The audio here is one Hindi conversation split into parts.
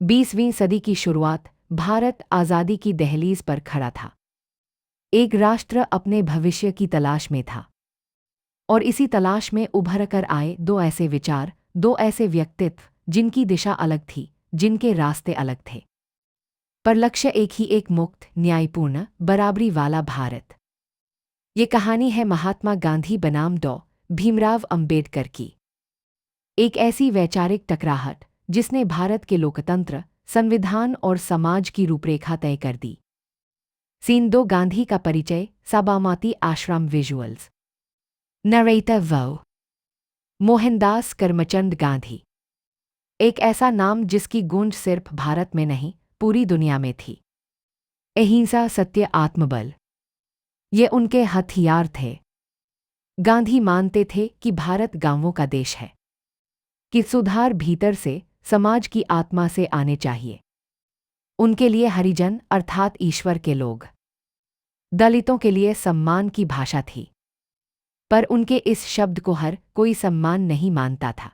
20वीं सदी की शुरुआत, भारत आज़ादी की दहलीज पर खड़ा था। एक राष्ट्र अपने भविष्य की तलाश में था। और इसी तलाश में उभर कर आए दो ऐसे विचार, दो ऐसे व्यक्तित्व, जिनकी दिशा अलग थी, जिनके रास्ते अलग थे, पर लक्ष्य एक ही, एक मुक्त, न्यायपूर्ण, बराबरी वाला भारत। ये कहानी है महात्मा गांधी बनाम डॉ. भीमराव अंबेडकर की। एक ऐसी वैचारिक टकराहट जिसने भारत के लोकतंत्र, संविधान और समाज की रूपरेखा तय कर दी। सीन 2 गांधी का परिचय, साबरमती आश्रम विजुअल्स। नरेटर वो मोहनदास करमचंद गांधी। एक ऐसा नाम जिसकी गूंज सिर्फ भारत में नहीं, पूरी दुनिया में थी। अहिंसा, सत्य, आत्मबल, ये उनके हथियार थे। गांधी मानते थे कि भारत गांवों का देश है, कि सुधार भीतर से, समाज की आत्मा से आने चाहिए। उनके लिए हरिजन अर्थात ईश्वर के लोग, दलितों के लिए सम्मान की भाषा थी। पर उनके इस शब्द को हर कोई सम्मान नहीं मानता था।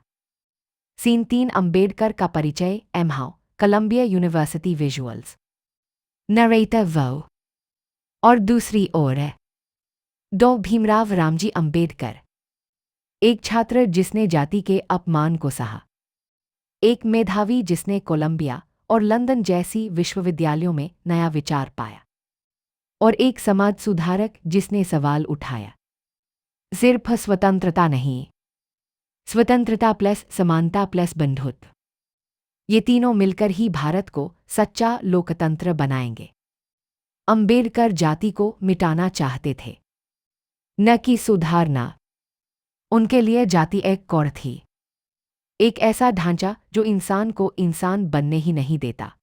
सीन 3 अंबेडकर का परिचय, एमहाउ, कोलंबिया यूनिवर्सिटी विजुअल्स। नरेटर वो और दूसरी ओर है डॉ. भीमराव रामजी अंबेडकर। एक छात्र जिसने जाति के अपमान को सहा, एक मेधावी जिसने कोलंबिया और लंदन जैसी विश्वविद्यालयों में नया विचार पाया, और एक समाज सुधारक जिसने सवाल उठाया, सिर्फ स्वतंत्रता नहीं, स्वतंत्रता प्लस समानता प्लस बंधुत्व, ये तीनों मिलकर ही भारत को सच्चा लोकतंत्र बनाएंगे। अंबेडकर जाति को मिटाना चाहते थे, न कि सुधारना। उनके लिए जाति एक कौड़ थी, एक ऐसा ढांचा जो इंसान को इंसान बनने ही नहीं देता।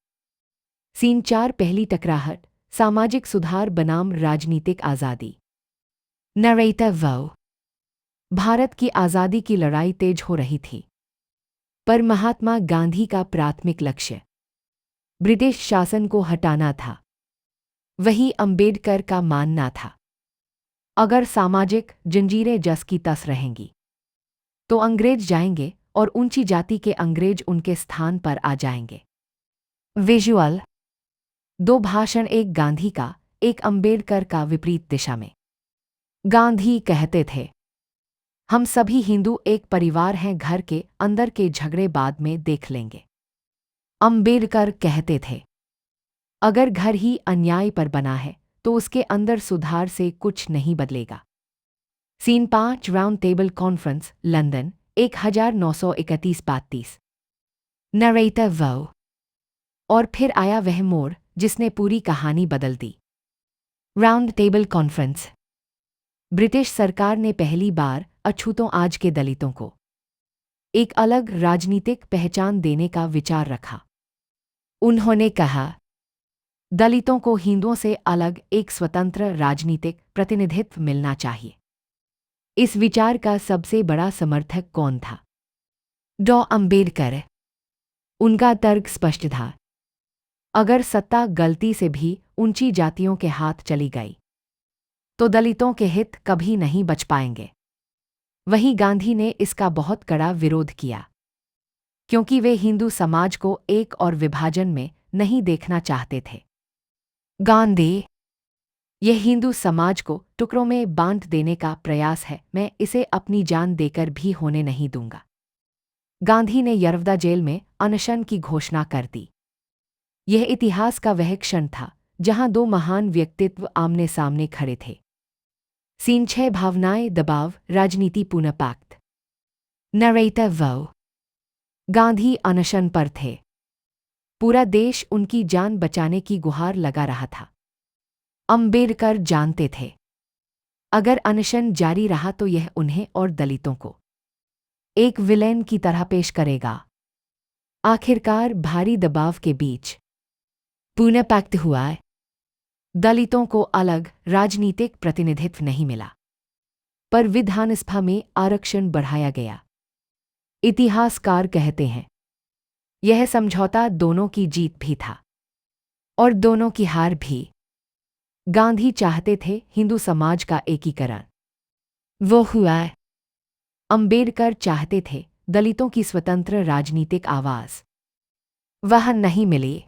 सीन 4 पहली टकराहट, सामाजिक सुधार बनाम राजनीतिक आज़ादी। नरेटर वो भारत की आज़ादी की लड़ाई तेज हो रही थी, पर महात्मा गांधी का प्राथमिक लक्ष्य ब्रिटिश शासन को हटाना था। वही अंबेडकर का मानना था, अगर सामाजिक जंजीरें जस की तस रहेंगी, तो अंग्रेज जाएंगे और ऊंची जाति के अंग्रेज उनके स्थान पर आ जाएंगे। विजुअल 2 भाषण, एक गांधी का, एक अंबेडकर का, विपरीत दिशा में। गांधी कहते थे, हम सभी हिंदू एक परिवार हैं, घर के अंदर के झगड़े बाद में देख लेंगे। अंबेडकर कहते थे, अगर घर ही अन्याय पर बना है तो उसके अंदर सुधार से कुछ नहीं बदलेगा। Scene 5 round table conference, London, 1931-32। Narrator वो और फिर आया वह मोड़ जिसने पूरी कहानी बदल दी। Round table conference. ब्रिटिश सरकार ने पहली बार अछूतों, आज के दलितों को एक अलग राजनीतिक पहचान देने का विचार रखा। उन्होंने कहा, दलितों को हिंदुओं से अलग एक स्वतंत्र राजनीतिक प्रतिनिधित्व मिलना चाहिए। इस विचार का सबसे बड़ा समर्थक कौन था? डॉ. अंबेडकर। उनका तर्क स्पष्ट था, अगर सत्ता गलती से भी ऊंची जातियों के हाथ चली गई, तो दलितों के हित कभी नहीं बच पाएंगे। वहीं गांधी ने इसका बहुत कड़ा विरोध किया, क्योंकि वे हिंदू समाज को एक और विभाजन में नहीं देखना चाहते थे। गांधी, यह हिंदू समाज को टुकड़ों में बांट देने का प्रयास है, मैं इसे अपनी जान देकर भी होने नहीं दूंगा। गांधी ने यरवदा जेल में अनशन की घोषणा कर दी। यह इतिहास का वह क्षण था जहां 2 महान व्यक्तित्व आमने सामने खड़े थे। सीन 6 भावनाएं, दबाव, राजनीति, पुनर्पैक्ट। नरेटर वो गांधी अनशन पर थे। पूरा देश उनकी जान बचाने की गुहार लगा रहा था। अंबेडकर जानते थे, अगर अनशन जारी रहा तो यह उन्हें और दलितों को एक विलेन की तरह पेश करेगा। आखिरकार भारी दबाव के बीच पुनर्पैक्ट हुआ। दलितों को अलग राजनीतिक प्रतिनिधित्व नहीं मिला, पर विधानसभा में आरक्षण बढ़ाया गया। इतिहासकार कहते हैं, यह समझौता दोनों की जीत भी था और दोनों की हार भी। गांधी चाहते थे हिंदू समाज का एकीकरण, वो हुआ। अंबेडकर चाहते थे दलितों की स्वतंत्र राजनीतिक आवाज, वह नहीं मिली।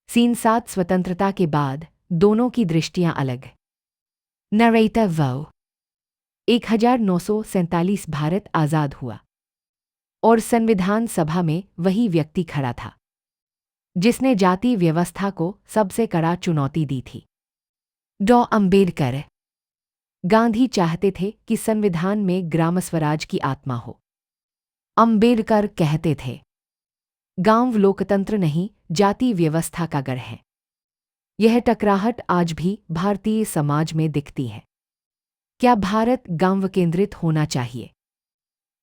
सीन 7 स्वतंत्रता के बाद दोनों की दृष्टियां अलग। नरेटर वो 1947 भारत आज़ाद हुआ और संविधान सभा में वही व्यक्ति खड़ा था जिसने जाति व्यवस्था को सबसे कड़ा चुनौती दी थी। डॉ अंबेडकर। गांधी चाहते थे कि संविधान में ग्राम स्वराज की आत्मा हो। अंबेडकर कहते थे गांव लोकतंत्र नहीं जाति व्यवस्था का गढ़ है। यह टकराहट आज भी भारतीय समाज में दिखती है। क्या भारत गांव केंद्रित होना चाहिए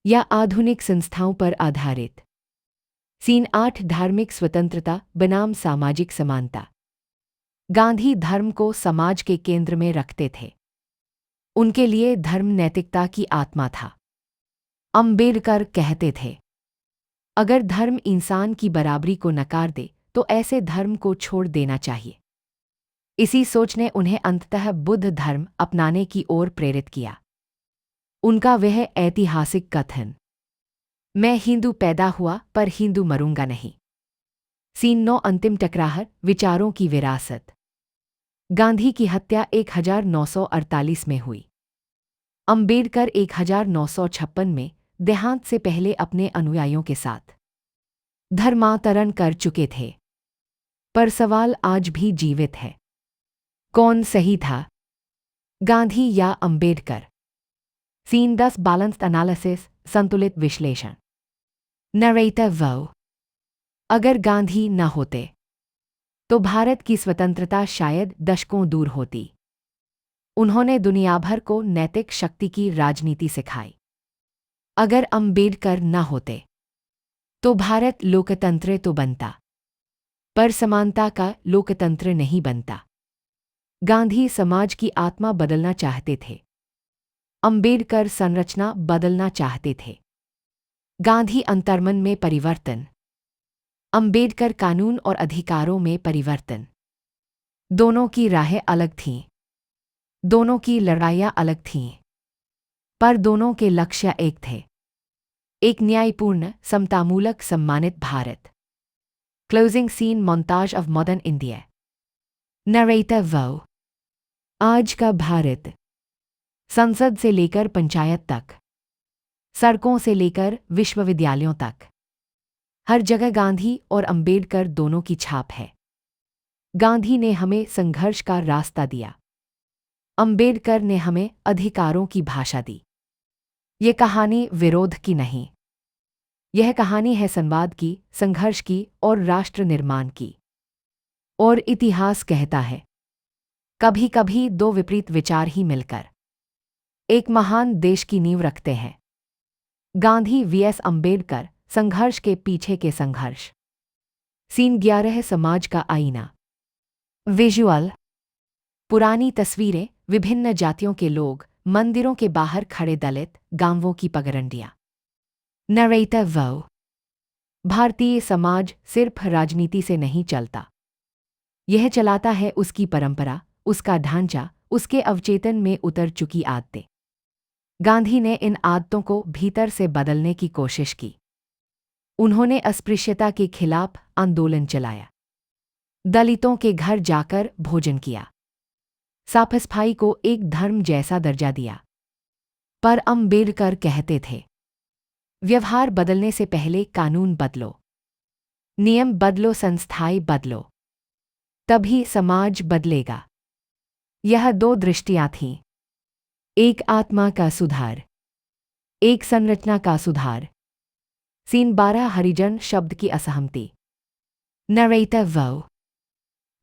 या आधुनिक संस्थाओं पर आधारित? सीन 8 धार्मिक स्वतंत्रता बनाम सामाजिक समानता। गांधी धर्म को समाज के केंद्र में रखते थे। उनके लिए धर्म नैतिकता की आत्मा था। अंबेडकर कहते थे अगर धर्म इंसान की बराबरी को नकार दे तो ऐसे धर्म को छोड़ देना चाहिए। इसी सोच ने उन्हें अंततः बुद्ध धर्म अपनाने की ओर प्रेरित किया। उनका वह ऐतिहासिक कथन मैं हिंदू पैदा हुआ पर हिंदू मरूंगा नहीं। सीन 9 अंतिम टकराहट विचारों की विरासत। गांधी की हत्या 1948 में हुई। अंबेडकर 1956 में देहांत से पहले अपने अनुयायियों के साथ धर्मांतरण कर चुके थे। पर सवाल आज भी जीवित है, कौन सही था, गांधी या अंबेडकर? सीन 10 बैलेंस्ड एनालिसिस संतुलित विश्लेषण। नरेटर वो अगर गांधी न होते तो भारत की स्वतंत्रता शायद दशकों दूर होती। उन्होंने दुनिया भर को नैतिक शक्ति की राजनीति सिखाई। अगर अंबेडकर न होते तो भारत लोकतंत्र तो बनता पर समानता का लोकतंत्र नहीं बनता। गांधी समाज की आत्मा बदलना चाहते थे। अंबेडकर संरचना बदलना चाहते थे। गांधी अंतर्मन में परिवर्तन, अंबेडकर कानून और अधिकारों में परिवर्तन। दोनों की राहें अलग थीं, दोनों की लड़ाइयां अलग थीं, पर दोनों के लक्ष्य एक थे, एक न्यायपूर्ण समतामूलक सम्मानित भारत। Closing scene montage of modern India. Narrator वो आज का भारत संसद से लेकर पंचायत तक, सड़कों से लेकर विश्वविद्यालयों तक, हर जगह गांधी और अंबेडकर दोनों की छाप है। गांधी ने हमें संघर्ष का रास्ता दिया, अंबेडकर ने हमें अधिकारों की भाषा दी। ये कहानी विरोध की नहीं, यह कहानी है संवाद की, संघर्ष की और राष्ट्र निर्माण की। और इतिहास कहता है कभी कभी दो विपरीत विचार ही मिलकर एक महान देश की नींव रखते हैं। गांधी vs अंबेडकर, संघर्ष के पीछे के संघर्ष। सीन 11 समाज का आईना। विजुअल। पुरानी तस्वीरें, विभिन्न जातियों के लोग, मंदिरों के बाहर खड़े दलित, गांवों की पगडंडियां। नरेटर वो भारतीय समाज सिर्फ राजनीति से नहीं चलता, यह चलाता है उसकी परंपरा, उसका ढांचा, उसके अवचेतन में उतर चुकी आदतें। गांधी ने इन आदतों को भीतर से बदलने की कोशिश की। उन्होंने अस्पृश्यता के खिलाफ आंदोलन चलाया, दलितों के घर जाकर भोजन किया, साफ सफाई को एक धर्म जैसा दर्जा दिया। पर अंबेडकर कहते थे व्यवहार बदलने से पहले कानून बदलो, नियम बदलो, संस्थाएं बदलो, तभी समाज बदलेगा। यह दो दृष्टियां थीं, एक आत्मा का सुधार, एक संरचना का सुधार। सीन 12 हरिजन शब्द की असहमति। नरेटर वो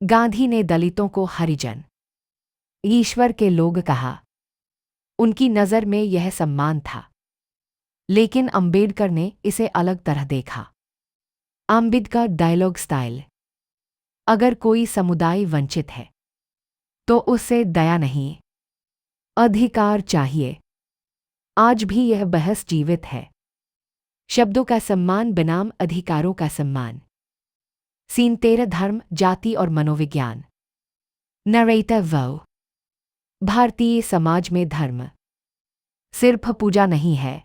गांधी ने दलितों को हरिजन, ईश्वर के लोग कहा। उनकी नज़र में यह सम्मान था, लेकिन अंबेडकर ने इसे अलग तरह देखा। Ambedkar dialogue style. अगर कोई समुदाय वंचित है तो उससे दया नहीं, अधिकार चाहिए। आज भी यह बहस जीवित है, शब्दों का सम्मान बनाम अधिकारों का सम्मान। सीन 13 धर्म, जाति और मनोविज्ञान। नरेटर वो भारतीय समाज में धर्म सिर्फ पूजा नहीं है,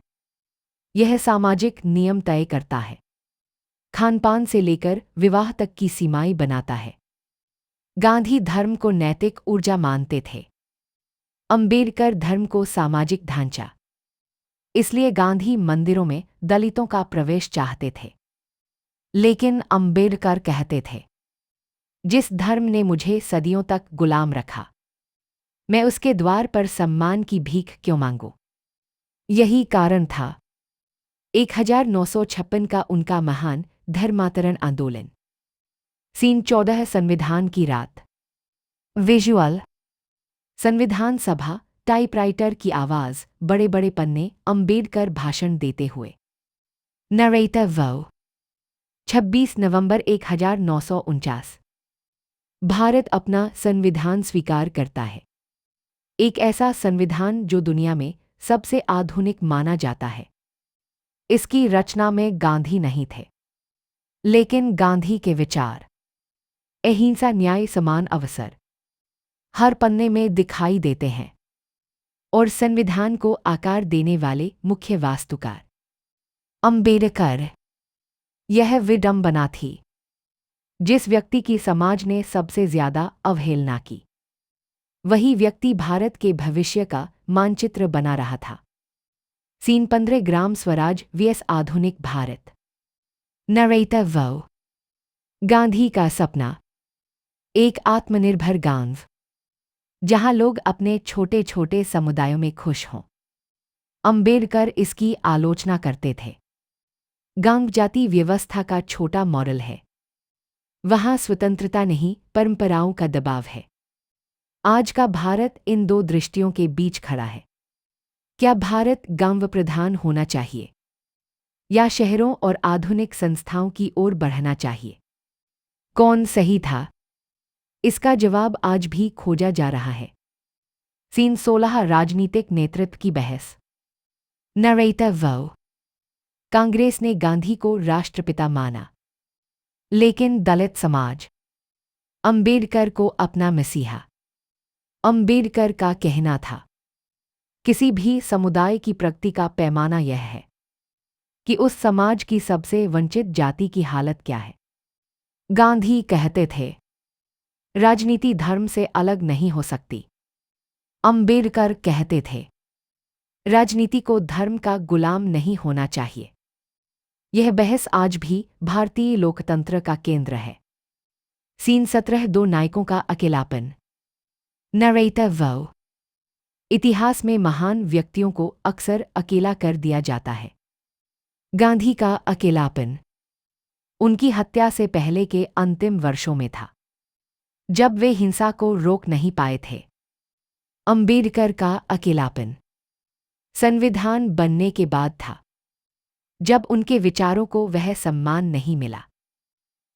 यह सामाजिक नियम तय करता है। खानपान से लेकर विवाह तक की सीमाएं बनाता है। गांधी धर्म को नैतिक ऊर्जा मानते थे, अंबेडकर धर्म को सामाजिक ढांचा। इसलिए गांधी मंदिरों में दलितों का प्रवेश चाहते थे, लेकिन अंबेडकर कहते थे, जिस धर्म ने मुझे सदियों तक गुलाम रखा, मैं उसके द्वार पर सम्मान की भीख क्यों मांगूं? यही कारण था 1956 का उनका महान धर्मांतरण आंदोलन। सीन 14 संविधान की रात। विजुअल। संविधान सभा, टाइपराइटर की आवाज, बड़े बड़े पन्ने, अंबेडकर भाषण देते हुए। नरेटिव 26 नवंबर 1949। भारत अपना संविधान स्वीकार करता है, एक ऐसा संविधान जो दुनिया में सबसे आधुनिक माना जाता है। इसकी रचना में गांधी नहीं थे, लेकिन गांधी के विचार, अहिंसा, न्याय, समान अवसर हर पन्ने में दिखाई देते हैं, और संविधान को आकार देने वाले मुख्य वास्तुकार अंबेडकर। यह विडंबना थी, जिस व्यक्ति की समाज ने सबसे ज्यादा अवहेलना की, वही व्यक्ति भारत के भविष्य का मानचित्र बना रहा था। सीन 15 ग्राम स्वराज vs आधुनिक भारत। नरेटिव। गांधी का सपना, एक आत्मनिर्भर गांव, जहां लोग अपने छोटे छोटे समुदायों में खुश हों। अंबेडकर इसकी आलोचना करते थे। गांव जाति व्यवस्था का छोटा मॉडल है, वहां स्वतंत्रता नहीं, परंपराओं का दबाव है। आज का भारत इन दो दृष्टियों के बीच खड़ा है। क्या भारत गांव प्रधान होना चाहिए, या शहरों और आधुनिक संस्थाओं की ओर बढ़ना चाहिए? कौन सही था? इसका जवाब आज भी खोजा जा रहा है। सीन 16 राजनीतिक नेतृत्व की बहस। नरेटिव। कांग्रेस ने गांधी को राष्ट्रपिता माना, लेकिन दलित समाज अंबेडकर को अपना मसीहा। अंबेडकर का कहना था, किसी भी समुदाय की प्रगति का पैमाना यह है कि उस समाज की सबसे वंचित जाति की हालत क्या है। गांधी कहते थे, राजनीति धर्म से अलग नहीं हो सकती। अंबेडकर कहते थे, राजनीति को धर्म का गुलाम नहीं होना चाहिए। यह बहस आज भी भारतीय लोकतंत्र का केंद्र है। सीन 17 दो नायकों का अकेलापन। नरेटिव। इतिहास में महान व्यक्तियों को अक्सर अकेला कर दिया जाता है। गांधी का अकेलापन उनकी हत्या से पहले के अंतिम वर्षों में था, जब वे हिंसा को रोक नहीं पाए थे। अंबेडकर का अकेलापन संविधान बनने के बाद था, जब उनके विचारों को वह सम्मान नहीं मिला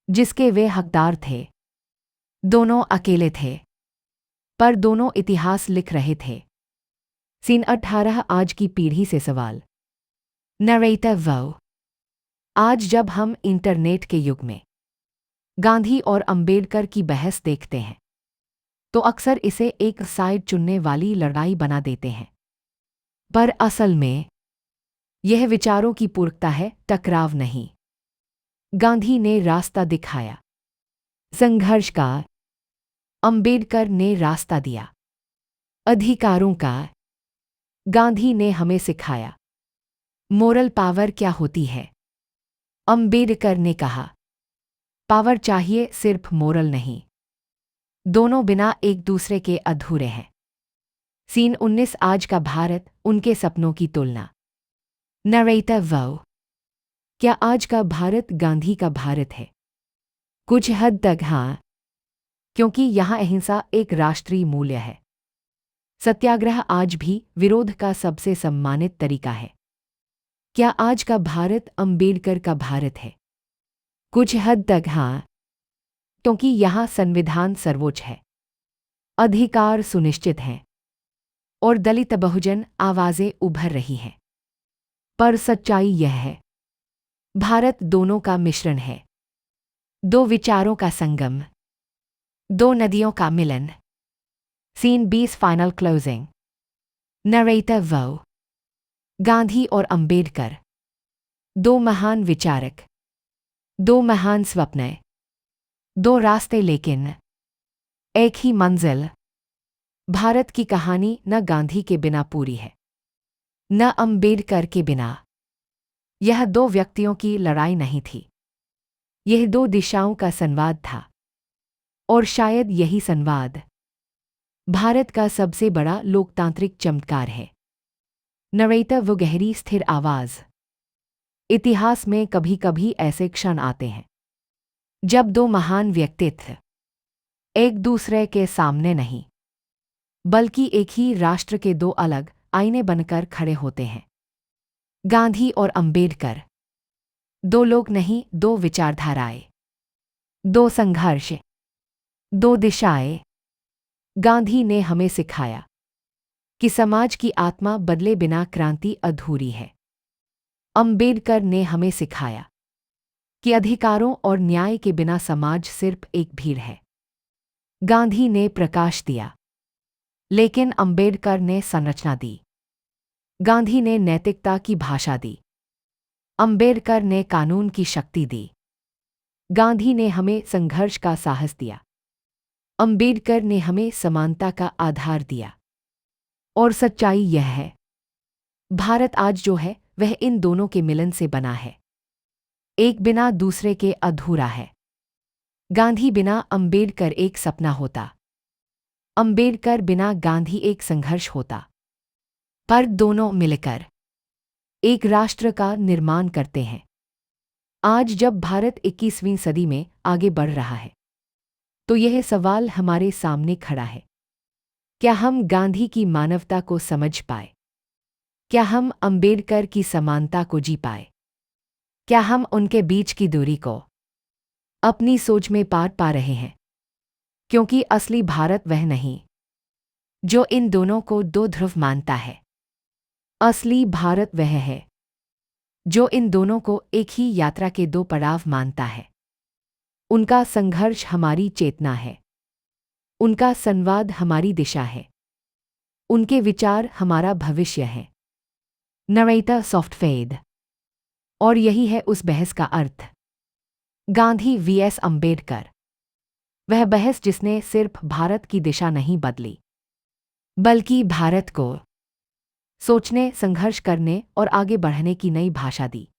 जिसके वे हकदार थे। दोनों अकेले थे, पर दोनों इतिहास लिख रहे थे। सीन 18 आज की पीढ़ी से सवाल। नरेटिव। आज जब हम इंटरनेट के युग में गांधी और अंबेडकर की बहस देखते हैं, तो अक्सर इसे एक साइड चुनने वाली लड़ाई बना देते हैं, पर असल में यह विचारों की पूरकता है, टकराव नहीं। गांधी ने रास्ता दिखाया संघर्ष का, अंबेडकर ने रास्ता दिया अधिकारों का। गांधी ने हमें सिखाया मोरल पावर क्या होती है। अंबेडकर ने कहा, पावर चाहिए, सिर्फ मोरल नहीं। दोनों बिना एक दूसरे के अधूरे हैं। सीन 19 आज का भारत, उनके सपनों की तुलना। नरेटिव। क्या आज का भारत गांधी का भारत है? कुछ हद तक हाँ, क्योंकि यहाँ अहिंसा एक राष्ट्रीय मूल्य है। सत्याग्रह आज भी विरोध का सबसे सम्मानित तरीका है। क्या आज का भारत अंबेडकर का भारत है? कुछ हद तक हाँ, क्योंकि यहाँ संविधान सर्वोच्च है, अधिकार सुनिश्चित हैं, और दलित बहुजन आवाजें उभर रही हैं। पर सच्चाई यह है, भारत दोनों का मिश्रण है, दो विचारों का संगम, दो नदियों का मिलन। Scene 20 final closing. Narrative. Gandhi और अंबेडकर, दो महान विचारक, दो महान स्वप्न, दो रास्ते लेकिन एक ही मंजिल। भारत की कहानी न गांधी के बिना पूरी है, न अंबेडकर के बिना। यह दो व्यक्तियों की लड़ाई नहीं थी, यह दो दिशाओं का संवाद था। और शायद यही संवाद भारत का सबसे बड़ा लोकतांत्रिक चमत्कार है। नरेटर वो गहरी स्थिर आवाज़। इतिहास में कभी कभी ऐसे क्षण आते हैं जब दो महान व्यक्तित्व एक दूसरे के सामने नहीं, बल्कि एक ही राष्ट्र के दो अलग आईने बनकर खड़े होते हैं। गांधी और अंबेडकर, दो लोग नहीं, दो विचारधाराएं, दो संघर्ष, दो दिशाएं। गांधी ने हमें सिखाया कि समाज की आत्मा बदले बिना क्रांति अधूरी है। अंबेडकर ने हमें सिखाया कि अधिकारों और न्याय के बिना समाज सिर्फ एक भीड़ है। गांधी ने प्रकाश दिया, लेकिन अंबेडकर ने संरचना दी। गांधी ने नैतिकता की भाषा दी, अंबेडकर ने कानून की शक्ति दी। गांधी ने हमें संघर्ष का साहस दिया, अंबेडकर ने हमें समानता का आधार दिया। और सच्चाई यह है, भारत आज जो है वह इन दोनों के मिलन से बना है। एक बिना दूसरे के अधूरा है। गांधी बिना अंबेडकर एक सपना होता, अंबेडकर बिना गांधी एक संघर्ष होता। पर दोनों मिलकर एक राष्ट्र का निर्माण करते हैं। आज जब भारत 21वीं सदी में आगे बढ़ रहा है, तो यह सवाल हमारे सामने खड़ा है, क्या हम गांधी की मानवता को समझ पाए? क्या हम अंबेडकर की समानता को जी पाए? क्या हम उनके बीच की दूरी को अपनी सोच में पार पा रहे हैं? क्योंकि असली भारत वह नहीं जो इन दोनों को दो ध्रुव मानता है। असली भारत वह है जो इन दोनों को एक ही यात्रा के दो पड़ाव मानता है। उनका संघर्ष हमारी चेतना है, उनका संवाद हमारी दिशा है, उनके विचार हमारा भविष्य है। Narrator software. और यही है उस बहस का अर्थ। गांधी वीएस अंबेडकर, वह बहस जिसने सिर्फ भारत की दिशा नहीं बदली, बल्कि भारत को सोचने, संघर्ष करने और आगे बढ़ने की नई भाषा दी।